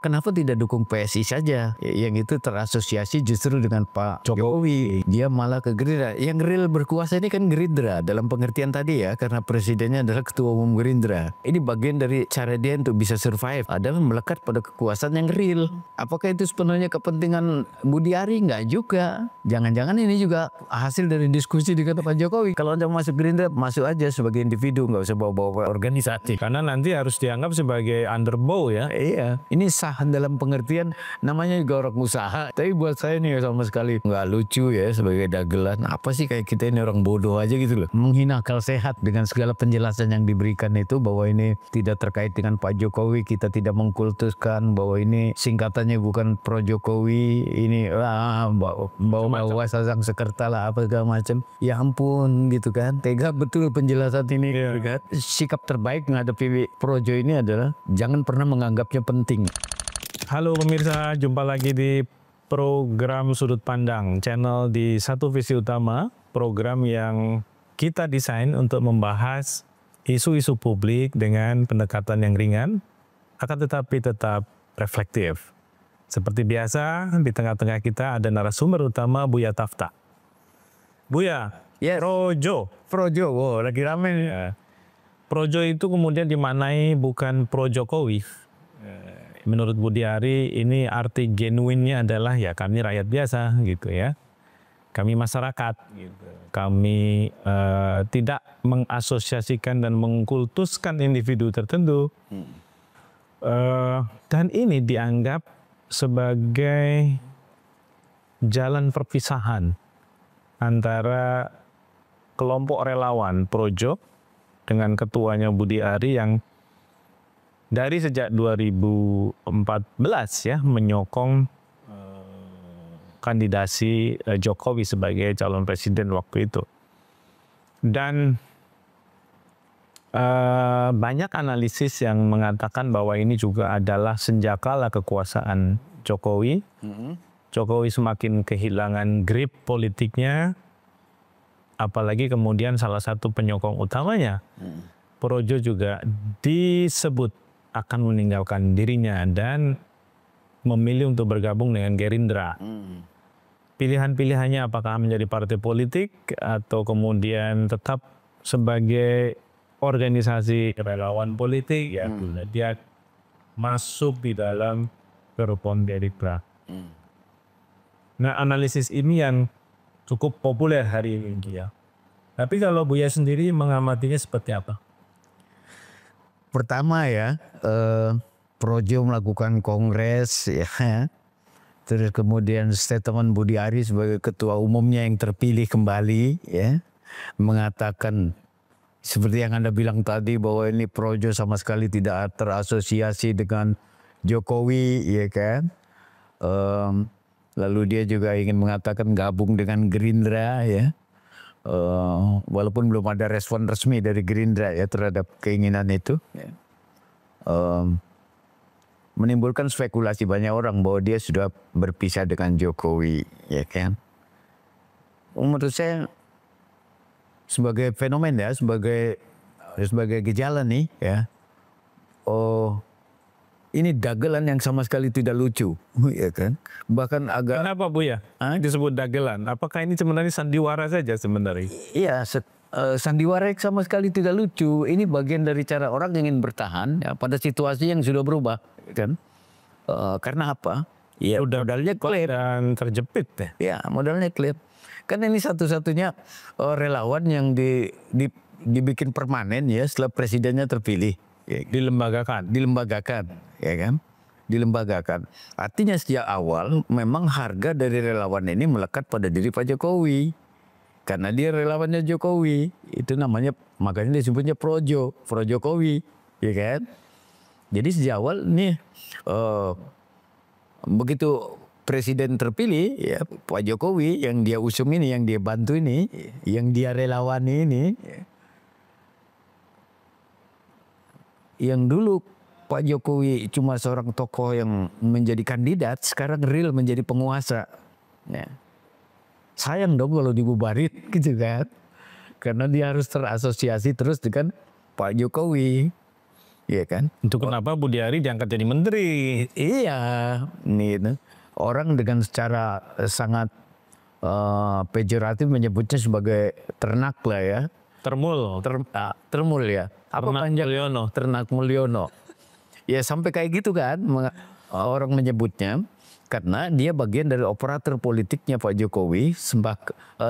kenapa tidak dukung PSI saja? Yang itu terasosiasi justru dengan Pak Jokowi. Dia malah ke Gerindra. Yang real berkuasa ini kan Gerindra dalam pengertian tadi ya, karena presidennya adalah ketua umum Gerindra. Ini bagian dari cara dia untuk bisa survive, adalah melekat pada kekuasaan yang real. Apakah itu sepenuhnya kepentingan Budi Ari? Enggak juga. Jangan-jangan ini juga hasil dari diskusi dengan Pak Jokowi. Kalau Anda masuk Gerindra, masuk aja sebagai individu, nggak usah bawa-bawa organisasi. Karena nanti harus dianggap sebagai underbow ya. Iya, ini sah dalam pengertian namanya juga orang usaha. Tapi buat saya nih sama sekali nggak lucu ya sebagai dagelan. Apa sih kayak kita ini orang bodoh aja gitu loh. Menghina akal sehat dengan segala penjelasan yang diberikan itu bahwa ini tidak terkait dengan Pak Jokowi. Kita tidak mengkultuskan bahwa ini singkatannya bukan pro Jokowi. Ini bawa sasang sekerta lah apa segala macam. Ya ampun gitu kan. Tega betul penjelasan ini. Gitu kan. Sikap terbaik menghadapi projo ini adalah jangan pernah menganggapnya penting. Halo pemirsa, jumpa lagi di program Sudut Pandang, channel di Satu Visi Utama, program yang kita desain untuk membahas isu-isu publik dengan pendekatan yang ringan, akan tetapi tetap reflektif. Seperti biasa, di tengah-tengah kita ada narasumber utama Buya Tafta. Buya, Yes. Projo, wow, lagi rame nih. Projo itu kemudian dimaknai bukan pro Jokowi. Menurut Budi Ari ini arti genuinnya adalah ya kami rakyat biasa gitu ya. Kami masyarakat gitu. Kami tidak mengasosiasikan dan mengkultuskan individu tertentu. Dan ini dianggap sebagai jalan perpisahan antara kelompok relawan Projo dengan ketuanya Budi Ari yang dari sejak 2014 ya menyokong kandidasi Jokowi sebagai calon presiden waktu itu. Dan banyak analisis yang mengatakan bahwa ini juga adalah senjakala kekuasaan Jokowi. Jokowi semakin kehilangan grip politiknya, apalagi kemudian salah satu penyokong utamanya, Projo juga disebut akan meninggalkan dirinya dan memilih untuk bergabung dengan Gerindra. Pilihan-pilihannya apakah menjadi partai politik atau kemudian tetap sebagai organisasi relawan politik, ya dia masuk di dalam gerbong Gerindra. Nah, analisis ini yang cukup populer hari ini ya. Tapi kalau Buya sendiri mengamatinya seperti apa? Pertama ya, Projo melakukan kongres ya, terus kemudian statement Budi Ari sebagai ketua umumnya yang terpilih kembali ya, mengatakan seperti yang Anda bilang tadi bahwa ini Projo sama sekali tidak terasosiasi dengan Jokowi ya kan. Lalu dia juga ingin mengatakan gabung dengan Gerindra ya. Walaupun belum ada respon resmi dari Gerindra ya terhadap keinginan itu, menimbulkan spekulasi banyak orang bahwa dia sudah berpisah dengan Jokowi, ya kan? Menurut saya sebagai fenomena, sebagai gejala nih, ya. Ini dagelan yang sama sekali tidak lucu, ya kan? Bahkan agak. Kenapa Buya disebut dagelan? Apakah ini sebenarnya sandiwara saja sebenarnya? Iya, sandiwara yang sama sekali tidak lucu. Ini bagian dari cara orang ingin bertahan ya, pada situasi yang sudah berubah, kan? Karena apa? Ya modalnya klip dan terjepit ya. Ya modalnya klip. Kan ini satu-satunya relawan yang dibikin permanen ya setelah presidennya terpilih. Ya, dilembagakan, ya kan? Dilembagakan. Artinya sejak awal memang harga dari relawan ini melekat pada diri Pak Jokowi. Karena dia relawannya Jokowi, itu namanya makanya disebutnya pro Jokowi, ya kan? Jadi sejak awal nih begitu presiden terpilih ya Pak Jokowi yang dia usung ini, yang dia bantu ini, yang dia relawan ini. Yang dulu Pak Jokowi cuma seorang tokoh yang menjadi kandidat, sekarang real menjadi penguasa. Ya. Sayang dong kalau dibubarin gitu kan. Karena dia harus terasosiasi terus dengan Pak Jokowi. Iya kan? Itu kenapa Budi Ari diangkat jadi menteri. Iya, gitu. Orang dengan secara sangat pejoratif menyebutnya sebagai ternak lah ya. Termul ya. Apa Ternak panjang? Mulyono. Ternak Mulyono. Ya sampai kayak gitu kan orang menyebutnya karena dia bagian dari operator politiknya Pak Jokowi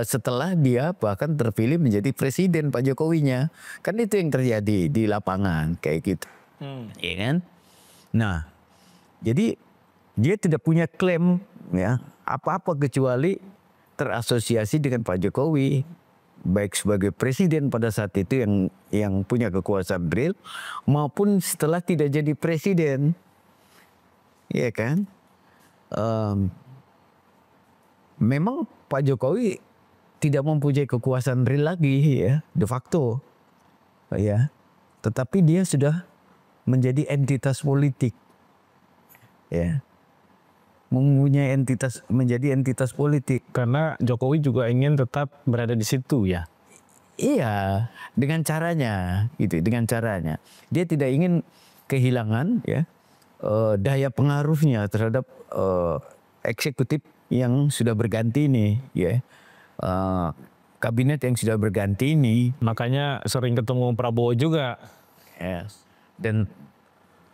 setelah dia bahkan terpilih menjadi presiden Pak Jokowinya. Kan itu yang terjadi di lapangan kayak gitu. Iya kan? Nah, jadi dia tidak punya klaim ya apa-apa kecuali terasosiasi dengan Pak Jokowi, baik sebagai presiden pada saat itu yang punya kekuasaan real maupun setelah tidak jadi presiden. Iya kan? Memang Pak Jokowi tidak mempunyai kekuasaan real lagi ya, de facto. Ya. Tetapi dia sudah menjadi entitas politik. Ya. Menjadi entitas politik. Karena Jokowi juga ingin tetap berada di situ ya. Iya, dengan caranya gitu, dengan caranya. Dia tidak ingin kehilangan ya daya pengaruhnya terhadap eksekutif yang sudah berganti ini ya. Kabinet yang sudah berganti ini. Makanya sering ketemu Prabowo juga. Yes.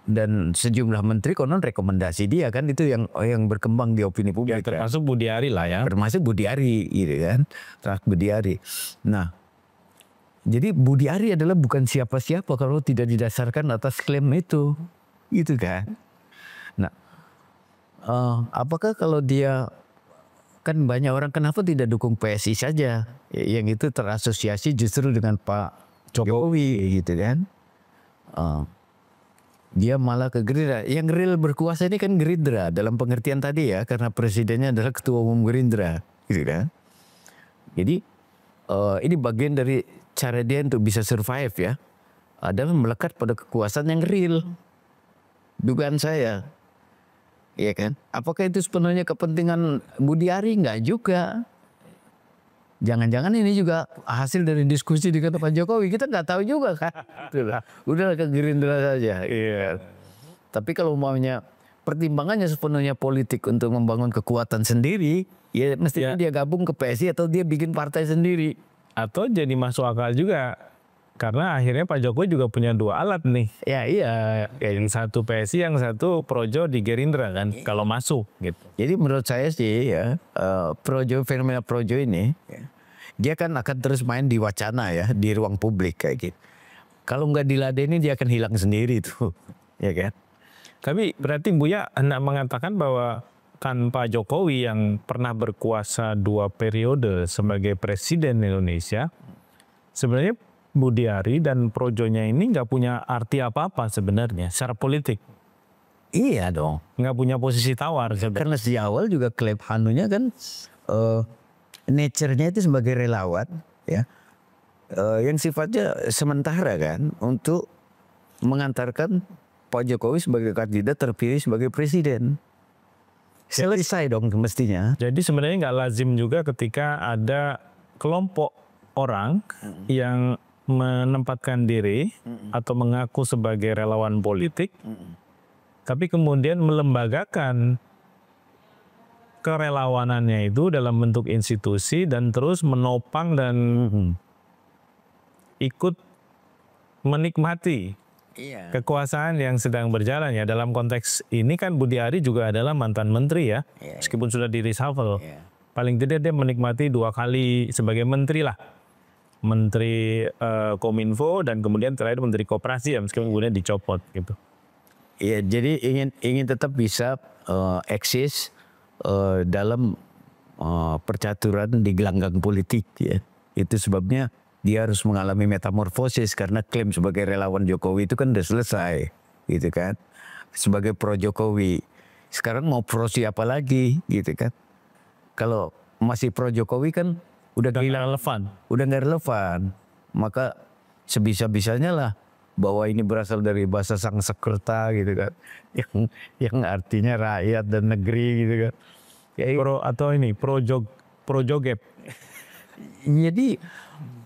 Dan sejumlah menteri konon rekomendasi dia kan, itu yang berkembang di opini publik. Ya, termasuk Budi Ari lah ya. Termasuk Budi Ari gitu kan. Termasuk Budi Ari. Nah, jadi Budi Ari adalah bukan siapa-siapa kalau tidak didasarkan atas klaim itu. Gitu kan. Nah, apakah kalau dia, kan banyak orang kenapa tidak dukung PSI saja, yang itu terasosiasi justru dengan Pak Jokowi gitu kan. Dia malah ke Gerindra. Yang real berkuasa ini kan Gerindra dalam pengertian tadi ya, karena presidennya adalah ketua umum Gerindra gitu kan. Jadi ini bagian dari cara dia untuk bisa survive ya, adalah melekat pada kekuasaan yang real. Dugaan saya, iya kan? Apakah itu sepenuhnya kepentingan Budi Ari? Enggak juga. Jangan-jangan ini juga hasil dari diskusi dengan Pak Jokowi, kita nggak tahu juga kan. Udah ke Gerindra saja. Iya. Tapi kalau maunya pertimbangannya sepenuhnya politik untuk membangun kekuatan sendiri, ya mestinya dia gabung ke PSI atau dia bikin partai sendiri. Atau jadi masuk akal juga. Karena akhirnya Pak Jokowi juga punya dua alat nih. Ya iya. Yang satu PSI, yang satu Projo di Gerindra kan. Kalau masuk gitu. Jadi menurut saya sih ya, fenomena Projo ini, dia kan akan terus main di wacana ya, di ruang publik kayak gitu. Kalau nggak diladeni dia akan hilang sendiri tuh, ya kan? Tapi berarti Buya hendak mengatakan bahwa kan Pak Jokowi yang pernah berkuasa 2 periode sebagai presiden Indonesia, sebenarnya Budi Ari dan Projonya ini nggak punya arti apa-apa sebenarnya secara politik. Iya dong. Nggak punya posisi tawar. Karena sejak awal juga klaim Hanunya kan nature-nya itu sebagai relawan ya, yang sifatnya sementara kan, untuk mengantarkan Pak Jokowi sebagai kandidat terpilih sebagai presiden. Selesai dong mestinya. Jadi sebenarnya nggak lazim juga ketika ada kelompok orang yang menempatkan diri atau mengaku sebagai relawan politik, tapi kemudian melembagakan kerelawanannya itu dalam bentuk institusi dan terus menopang dan ikut menikmati kekuasaan yang sedang berjalan ya. Dalam konteks ini kan Budi Ari juga adalah mantan menteri ya, meskipun sudah di reshuffle. Paling tidak dia menikmati 2 kali sebagai menteri lah. Menteri Kominfo dan kemudian terakhir Menteri Koperasi ya, meskipun kemudian dicopot gitu. Iya, jadi ingin tetap bisa eksis dalam percaturan di gelanggang politik ya. Itu sebabnya dia harus mengalami metamorfosis, karena klaim sebagai relawan Jokowi itu kan udah selesai gitu kan. Sebagai pro Jokowi. Sekarang mau pro siapa lagi gitu kan. Kalau masih pro Jokowi kan udah relevan. Udah nggak relevan. Maka sebisa-bisanya lah bahwa ini berasal dari bahasa Sanskerta gitu kan. Yang artinya rakyat dan negeri gitu kan. Pro atau ini pro jogep. Jadi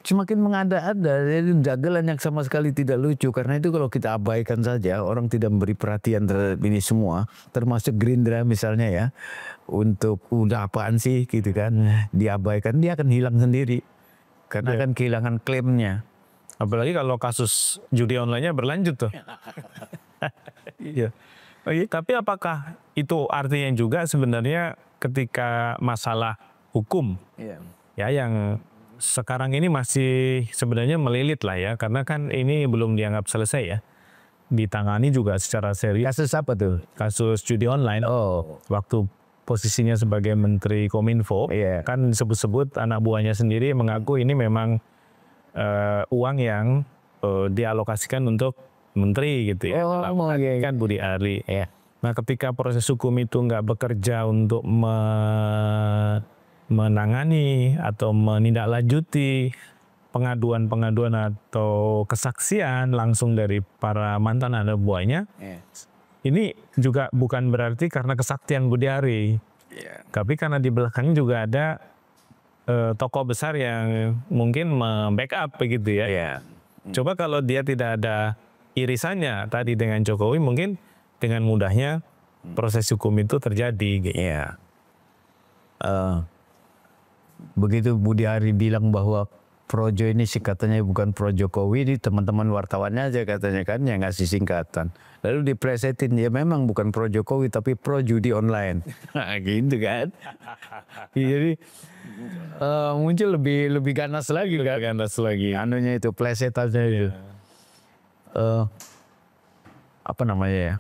semakin mengada-ada, jadi dagelan yang sama sekali tidak lucu. Karena itu kalau kita abaikan saja, orang tidak memberi perhatian terhadap ini semua, termasuk Gerindra misalnya ya, untuk udah apaan sih gitu kan, diabaikan, dia akan hilang sendiri. Karena akan kehilangan klaimnya. Apalagi kalau kasus judi online-nya berlanjut tuh. Iya. Tapi apakah itu artinya juga sebenarnya ketika masalah hukum ya yang sekarang ini masih sebenarnya melilit lah ya, karena kan ini belum dianggap selesai ya, ditangani juga secara serius. Kasus apa tuh? Kasus judi online. Waktu posisinya sebagai Menteri Kominfo, kan disebut-sebut anak buahnya sendiri mengaku ini memang uang yang dialokasikan untuk menteri gitu ya, kan Budi Ari. Nah, ketika proses hukum itu nggak bekerja untuk menangani atau menindaklanjuti pengaduan-pengaduan atau kesaksian langsung dari para mantan anak buahnya, ini juga bukan berarti karena kesaktian Budi Ari, tapi karena di belakangnya juga ada tokoh besar yang mungkin membackup begitu ya. Coba kalau dia tidak ada irisannya tadi dengan Jokowi, mungkin dengan mudahnya proses hukum itu terjadi. Gitu. Begitu Budi Ari bilang bahwa projo ini singkatannya bukan pro Jokowi, di teman-teman wartawannya aja katanya kan yang ngasih singkatan. Lalu diplesetin, ya memang bukan pro Jokowi tapi pro judi online. Gitu kan. Jadi muncul lebih ganas lagi kan. Ganas lagi. Anunya itu plesetannya itu. Apa namanya ya?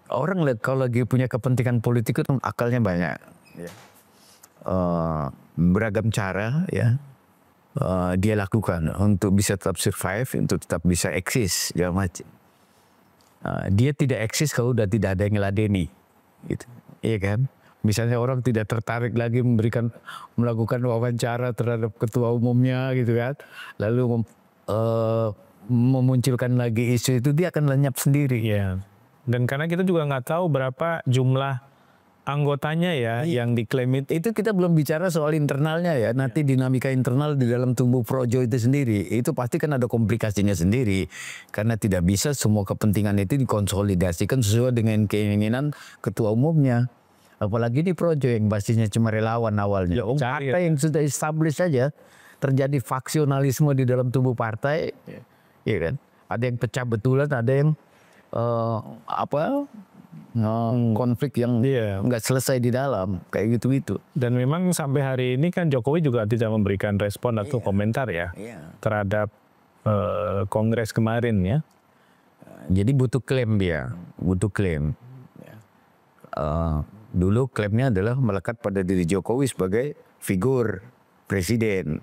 Orang kalau lagi punya kepentingan politik itu akalnya banyak. Beragam cara ya dia lakukan untuk bisa tetap survive, untuk tetap bisa eksis segala macam. Dia tidak eksis kalau udah tidak ada yang ngeladeni, gitu. Iya kan? Misalnya orang tidak tertarik lagi melakukan wawancara terhadap ketua umumnya gitu kan, lalu memunculkan lagi isu itu, dia akan lenyap sendiri. Ya. Dan karena kita juga nggak tahu berapa jumlah anggotanya ya yang diklaim itu kita belum bicara soal internalnya ya. Nanti dinamika internal di dalam tubuh projo itu sendiri, itu pasti kan ada komplikasinya sendiri. Karena tidak bisa semua kepentingan itu dikonsolidasikan sesuai dengan keinginan ketua umumnya. Apalagi di projo yang basisnya cuma relawan awalnya. Partai yang sudah established saja terjadi faksionalisme di dalam tubuh partai, ya kan? Ada yang pecah betulan, ada yang konflik yang nggak selesai di dalam, kayak gitu-gitu. Dan memang sampai hari ini kan Jokowi juga tidak memberikan respon atau komentar ya terhadap kongres kemarin ya. Jadi butuh klaim dia, butuh klaim. Dulu klaimnya adalah melekat pada diri Jokowi sebagai figur presiden.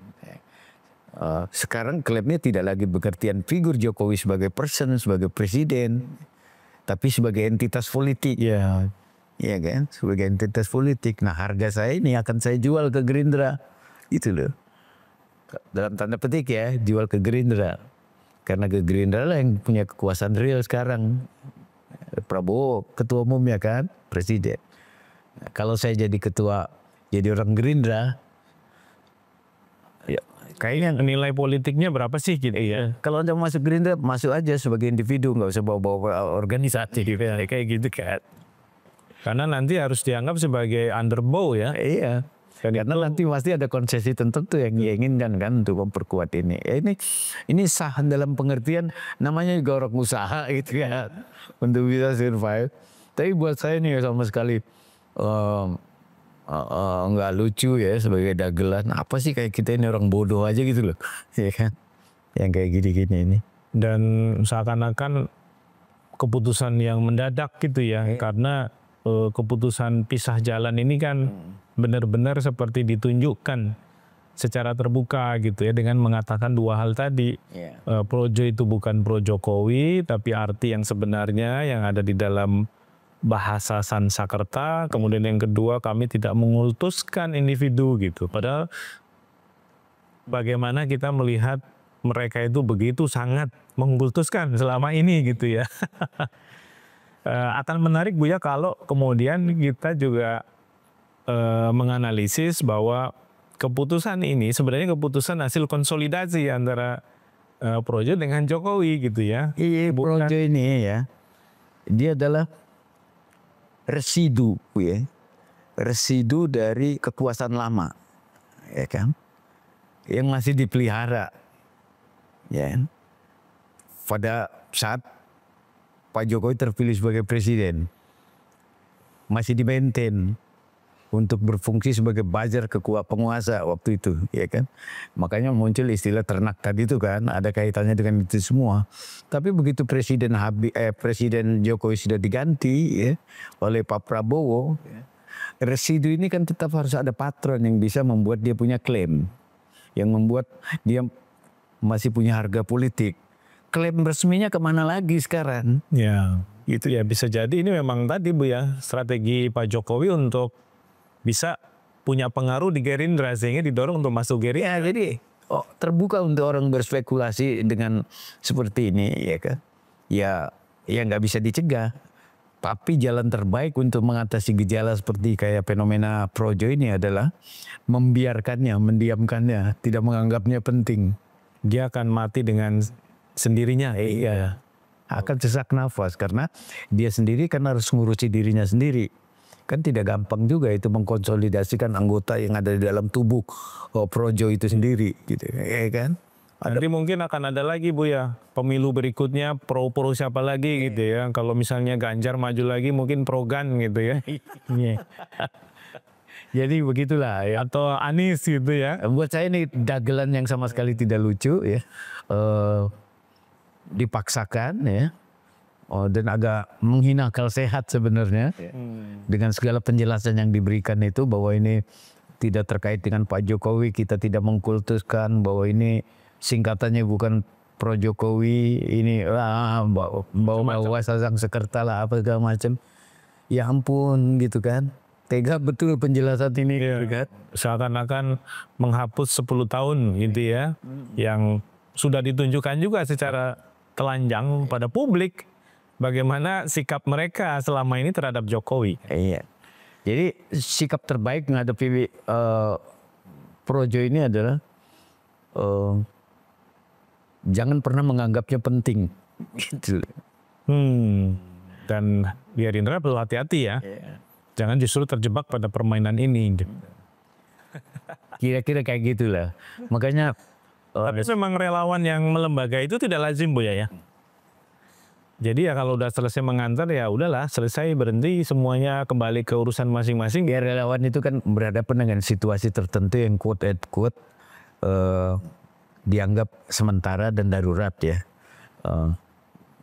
Sekarang klaimnya tidak lagi pengertian figur Jokowi sebagai person, sebagai presiden, tapi sebagai entitas politik. Iya kan, sebagai entitas politik. Nah, harga saya ini akan saya jual ke Gerindra, itu loh. Dalam tanda petik ya, jual ke Gerindra. Karena ke Gerindra lah yang punya kekuasaan real sekarang. Prabowo ketua umum ya kan, presiden. Nah, kalau saya jadi ketua, jadi orang Gerindra, kayaknya nilai politiknya berapa sih gitu ya? Kalau Anda masuk Gerindra, masuk aja sebagai individu, nggak usah bawa-bawa organisasi kayak gitu kan. Karena nanti harus dianggap sebagai underbow ya. Iya. Karena nanti pasti ada konsesi tertentu yang diinginkan kan untuk memperkuat ini. Ini sah dalam pengertian namanya juga orang usaha gitu ya, untuk bisa survive. Tapi buat saya nih sama sekali nggak lucu ya sebagai dagelan. Apa sih kayak kita ini orang bodoh aja gitu loh, ya kan? Yang kayak gini-gini ini. Dan seakan-akan keputusan yang mendadak gitu ya, karena keputusan pisah jalan ini kan benar-benar seperti ditunjukkan secara terbuka gitu ya, dengan mengatakan dua hal tadi. Projo itu bukan pro Jokowi, tapi arti yang sebenarnya yang ada di dalam bahasa Sansakerta. Kemudian yang kedua, kami tidak mengultuskan individu gitu. Padahal bagaimana kita melihat mereka itu begitu sangat mengkultuskan selama ini gitu ya. Akan menarik Bu ya kalau kemudian kita juga menganalisis bahwa keputusan ini sebenarnya keputusan hasil konsolidasi antara Projo dengan Jokowi gitu ya. Iya, Projo ini ya, dia adalah residu ya, residu dari kekuasaan lama, ya kan, yang masih dipelihara, ya kan? Pada saat Pak Jokowi terpilih sebagai presiden, masih di-maintain untuk berfungsi sebagai buzzer penguasa waktu itu, ya kan. Makanya muncul istilah ternak tadi itu kan, ada kaitannya dengan itu semua. Tapi begitu Presiden Jokowi sudah diganti ya, oleh Pak Prabowo, residu ini kan tetap harus ada patron yang bisa membuat dia punya klaim, yang membuat dia masih punya harga politik. Klaim resminya kemana lagi sekarang? Ya, itu ya bisa jadi ini memang tadi Bu ya, strategi Pak Jokowi untuk bisa punya pengaruh di Gerindra sehingga didorong untuk masuk Gerindra. Ya, jadi terbuka untuk orang berspekulasi dengan seperti ini, ya kan? Ya nggak bisa dicegah. Tapi jalan terbaik untuk mengatasi gejala seperti kayak fenomena Projo ini adalah membiarkannya, mendiamkannya, tidak menganggapnya penting. Dia akan mati dengan sendirinya. Iya, akan sesak nafas karena dia sendiri kan harus ngurusi dirinya sendiri. Kan tidak gampang juga itu mengkonsolidasikan anggota yang ada di dalam tubuh Projo itu sendiri, gitu, ya kan? Nanti mungkin akan ada lagi Bu ya, pemilu berikutnya pro siapa lagi gitu ya. Kalau misalnya Ganjar maju lagi mungkin pro Gan gitu ya. Jadi begitulah ya. Atau Anies gitu ya. Buat saya ini dagelan yang sama sekali tidak lucu ya. Dipaksakan ya. Dan agak menghina akal sehat sebenarnya. Dengan segala penjelasan yang diberikan itu bahwa ini tidak terkait dengan Pak Jokowi, kita tidak mengkultuskan bahwa ini singkatannya bukan Pro Jokowi, ini bawa sasang sekerta lah apa segala macam. Ya ampun gitu kan. Tega betul penjelasan ini gitu kan. Seakan-akan menghapus 10 tahun gitu ya. Yang sudah ditunjukkan juga secara telanjang pada publik bagaimana sikap mereka selama ini terhadap Jokowi. Iya. Jadi sikap terbaik menghadapi Projo ini adalah jangan pernah menganggapnya penting. Gitu. Dan Gerindra perlu hati-hati ya. Jangan justru terjebak pada permainan ini. Kira-kira kayak gitulah. Makanya tapi memang relawan yang melembaga itu tidak lazim Bu ya. Jadi ya kalau udah selesai mengantar ya udahlah, selesai, berhenti, semuanya kembali ke urusan masing-masing. Ya relawan itu kan berhadapan dengan situasi tertentu yang quote dianggap sementara dan darurat ya.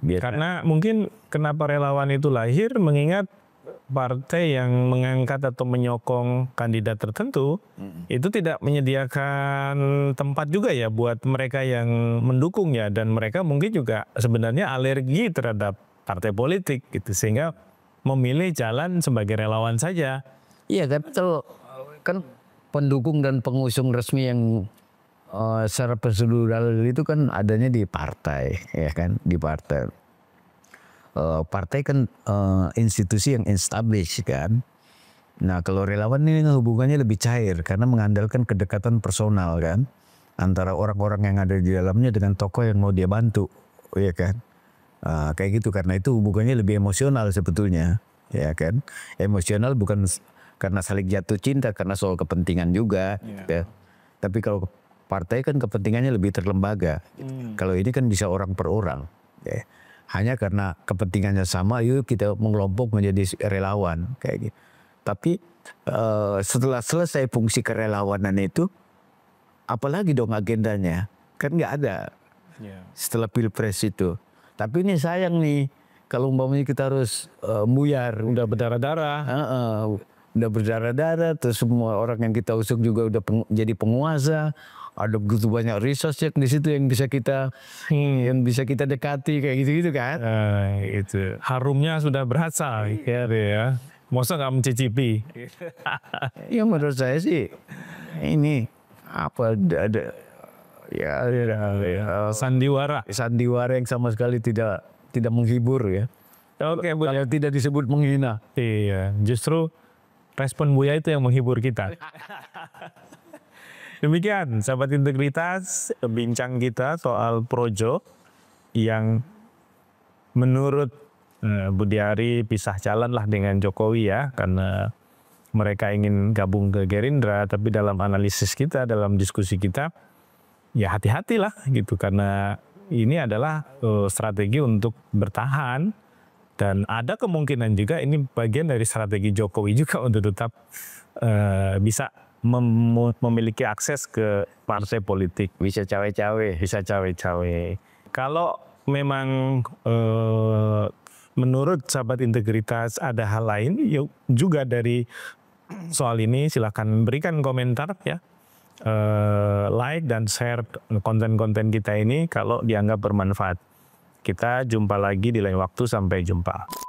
Karena mungkin kenapa relawan itu lahir, mengingat partai yang mengangkat atau menyokong kandidat tertentu itu tidak menyediakan tempat juga ya buat mereka yang mendukung ya, dan mereka mungkin juga sebenarnya alergi terhadap partai politik gitu sehingga memilih jalan sebagai relawan saja. Iya kan pendukung dan pengusung resmi yang secara prosedural itu kan adanya di partai, ya kan, di partai. Partai kan institusi yang established kan. Nah kalau relawan ini hubungannya lebih cair karena mengandalkan kedekatan personal kan antara orang-orang yang ada di dalamnya dengan tokoh yang mau dia bantu, ya kan. Kayak gitu, karena itu hubungannya lebih emosional sebetulnya, ya kan. Emosional bukan karena saling jatuh cinta, karena soal kepentingan juga. Ya. Tapi kalau partai kan kepentingannya lebih terlembaga. Kalau ini kan bisa orang per orang. Ya. Hanya karena kepentingannya sama, yuk kita mengelompok menjadi relawan kayak gitu. Tapi setelah selesai fungsi kerelawanan itu, apalagi dong agendanya? Kan nggak ada setelah pilpres itu. Tapi ini sayang nih, kalau umpamanya kita harus buyar, udah berdarah-darah, udah berdarah-darah, terus semua orang yang kita usung juga udah jadi penguasa. Ada begitu banyak resource yang di situ yang bisa kita dekati kayak gitu-gitu kan. Itu harumnya sudah berasa ya. Masa nggak mencicipi? Ya menurut saya sih ini apa ada sandiwara yang sama sekali tidak menghibur ya. Oke, Bu. Kalau tidak disebut menghina. Iya, justru respon Buya itu yang menghibur kita. Demikian sahabat integritas, bincang kita soal projo yang menurut Budi Ari pisah jalan lah dengan Jokowi ya, karena mereka ingin gabung ke Gerindra. Tapi dalam analisis kita, dalam diskusi kita, ya hati-hatilah gitu, karena ini adalah strategi untuk bertahan, dan ada kemungkinan juga ini bagian dari strategi Jokowi juga untuk tetap bisa memiliki akses ke partai politik. Bisa cawe-cawe. Bisa cawe-cawe. Kalau memang menurut sahabat integritas ada hal lain ya juga dari soal ini, silakan berikan komentar ya, like dan share konten-konten kita ini kalau dianggap bermanfaat. Kita jumpa lagi di lain waktu, sampai jumpa.